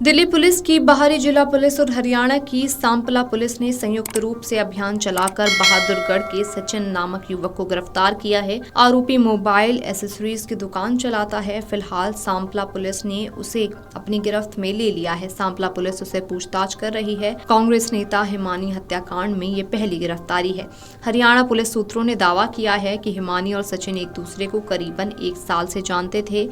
Delhi police की बाहरी जिला पुलिस और हरियाणा की सांपला पुलिस ने संयुक्त रूप से अभियान चलाकर बहादुरगढ़ के सचिन नामक युवक को गिरफ्तार किया है। आरोपी मोबाइल एसेसरीज की दुकान चलाता है। फिलहाल सांपला पुलिस ने उसे अपनी गिरफ्त में ले लिया है। सांपला पुलिस उसे पूछताछ कर रही है। कांग्रेस नेता हिमानी हत्याकांड में ये पहली गिरफ्तारी है। हरियाणा पुलिस सूत्रों ने दावा किया है कि हिमानी और सचिन एक दूसरे को करीबन 1 साल से जानते थे।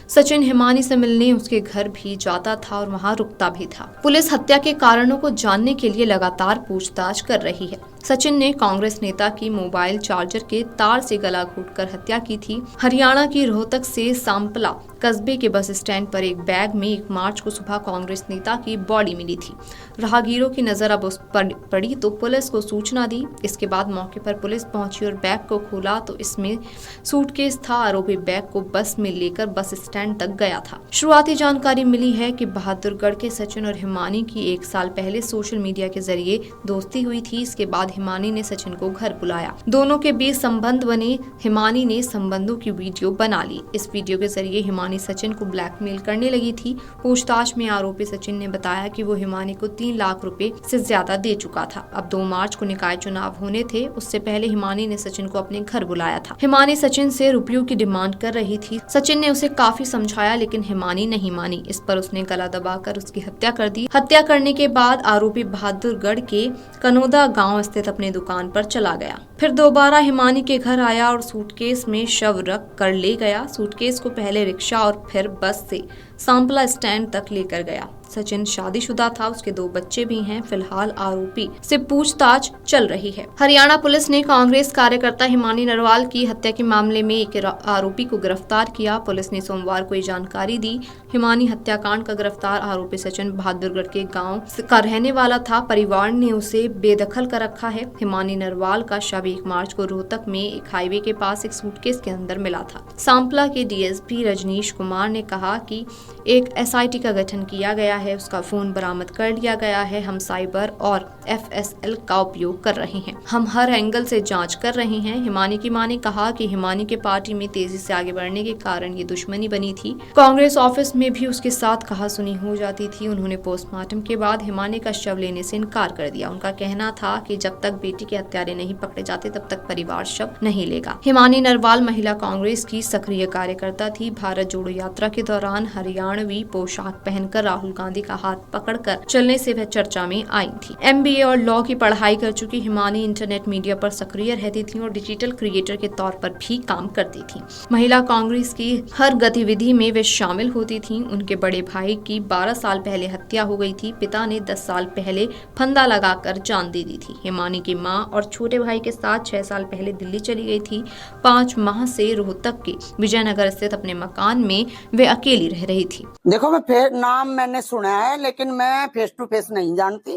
सचिन हिमानी से मिलने उसके घर भी जाता था और वहां रुकता भी था। पुलिस हत्या के कारणों को जानने के लिए लगातार पूछताछ कर रही है। सचिन ने कांग्रेस नेता की मोबाइल चार्जर के तार से गला घोंटकर हत्या की थी। हरियाणा की रोहतक से सांपला कस्बे के बस स्टैंड पर एक बैग में 1 मार्च को सुबह कांग्रेस नेता की बॉडी मिली थी। राहगीरों की नजर अब उस पर पड़ी तो पुलिस को सूचना दी। इसके बाद मौके पर पुलिस पहुंची और बैग को खोला तो इसमें सूटकेस था। आरोपी बैग को बस में लेकर बस स्टैंड तक गया था। शुरुआती जानकारी मिली है कि बहादुरगढ़ के सचिन और हिमानी की 1 साल पहले सोशल मीडिया के जरिए दोस्ती हुई थी। इसके बाद हिमानी ने सचिन को घर बुलाया। दोनों के बीच संबंध बने। हिमानी ने संबंधों की वीडियो बना ली। इस वीडियो के जरिए हिमानी सचिन को ब्लैकमेल करने लगी थी। पूछताछ में आरोपी सचिन ने बताया कि वो हिमानी को 3 लाख रुपए से ज्यादा दे चुका था। अब 2 मार्च को निकाय चुनाव होने थे। उससे पहले हिमानी ने सचिन को अपने घर बुलाया था। हिमानी सचिन से रुपयों की डिमांड कर रही थी। सचिन ने उसे काफी समझाया लेकिन हिमानी नहीं मानी। इस पर उसने गला दबाकर उसकी हत्या कर दी। हत्या करने के बाद आरोपी बहादुरगढ़ के कनोदा गांव स्थित अपनी दुकान पर चला गया। फिर दोबारा हिमानी के घर आया और सूटकेस में शव रख कर ले गया। सूटकेस को पहले रिक्शा और फिर बस से सांपला स्टैंड तक लेकर गया। सचिन शादीशुदा था, उसके 2 बच्चे भी हैं। फिलहाल आरोपी से पूछताछ चल रही है। हरियाणा पुलिस ने कांग्रेस कार्यकर्ता हिमानी नरवाल की हत्या के मामले में एक आरोपी को गिरफ्तार किया। पुलिस ने सोमवार को ये जानकारी दी। हिमानी हत्याकांड का गिरफ्तार आरोपी सचिन बहादुरगढ़ के गांव का रहने वाला था। परिवार ने उसे बेदखल कर रखा है। हिमानी नरवाल का शव 1 मार्च को रोहतक में एक हाईवे के पास एक सूटकेस के अंदर मिला था। सांपला के डीएसपी रजनीश कुमार ने कहा कि एक एसआईटी का गठन किया गया है। उसका फोन बरामद कर लिया गया है। हम साइबर और एफएसएल का उपयोग कर रहे हैं। हम हर एंगल से जांच कर रहे हैं। हिमानी की मां ने कहा कि हिमानी के पार्टी में तेजी से आगे बढ़ने के कारण ये दुश्मनी बनी थी। कांग्रेस ऑफिस में भी उसके साथ कहासुनी हो जाती थी। उन्होंने पोस्टमार्टम के बाद हिमानी का शव लेने से इनकार कर दिया। उनका कहना था कि जब तक बेटी के हत्यारे नहीं पकड़े जाते तब तक परिवार शव नहीं लेगा। हिमानी नरवाल महिला कांग्रेस की सक्रिय कार्यकर्ता थी। भारत जोड़ो यात्रा के दौरान हरियाणवी पोशाक पहनकर राहुल गांधी का हाथ पकड़कर चलने से वह चर्चा में आई थी। एमबीए और लॉ की पढ़ाई कर चुकी हिमानी इंटरनेट मीडिया पर सक्रिय रहती थी और डिजिटल क्रिएटर के तौर पर भी काम करती थी। महिला कांग्रेस की हर गतिविधि में वे शामिल होती थीं। उनके बड़े भाई की 12 साल पहले हत्या हो गई थी। पिता ने 10 साल पहले फंदा लगाकर जान दे दी थी। हिमानी की मां और छोटे भाई के साथ 6 साल पहले दिल्ली चली गई थी। 5 माह से रोहतक के विजयनगर स्थित अपने मकान में वे अकेली रह रही थी। देखो, मैं नाम मैंने सुना है लेकिन मैं फेस टू फेस नहीं जानती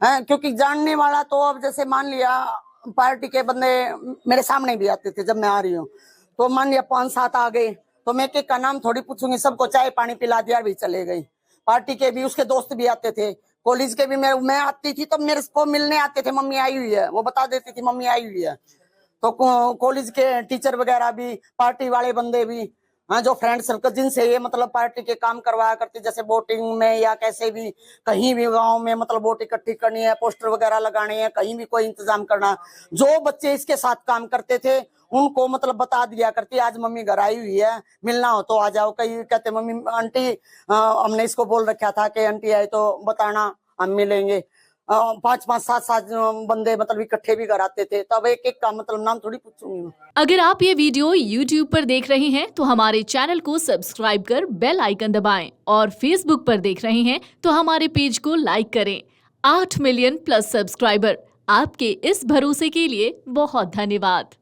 है, क्योंकि जानने वाला तो अब जैसे मान लिया पार्टी के बंदे मेरे सामने भी आते थे। जब मैं आ रही हूँ तो मान लिया 5-7 आ गए तो मैं एक का नाम थोड़ी पूछूंगी। सबको चाय पानी पिला दिया भी चले गई। पार्टी के भी उसके दोस्त भी आते थे। कॉलेज के भी मैं आती थी तो मेरे को मिलने आते थे। मम्मी आई हुई है, वो बता देती थी मम्मी आई हुई है। तो कॉलेज के टीचर वगैरह भी, पार्टी वाले बंदे भी, हाँ, जो फ्रेंड सर्कल जिनसे ये मतलब पार्टी के काम करवाया करते, जैसे वोटिंग में या कैसे भी कहीं भी गांव में मतलब वोट इकट्ठी करनी है, पोस्टर वगैरह लगाने हैं, कहीं भी कोई इंतजाम करना, जो बच्चे इसके साथ काम करते थे उनको मतलब बता दिया करती, आज मम्मी घर आई हुई है, मिलना हो तो आ जाओ। कई कहते मम्मी आंटी हमने इसको बोल रखा था कि आंटी आई तो बताना, हम मिलेंगे। 5-5, 7-7 बंदे मतलब इकट्ठे भी कराते थे। तब एक का मतलब नाम थोड़ी पूछूंगी। अगर आप ये वीडियो YouTube पर देख रहे हैं तो हमारे चैनल को सब्सक्राइब कर बेल आइकन दबाएं और Facebook पर देख रहे हैं तो हमारे पेज को लाइक करें। 8 मिलियन प्लस सब्सक्राइबर, आपके इस भरोसे के लिए बहुत धन्यवाद।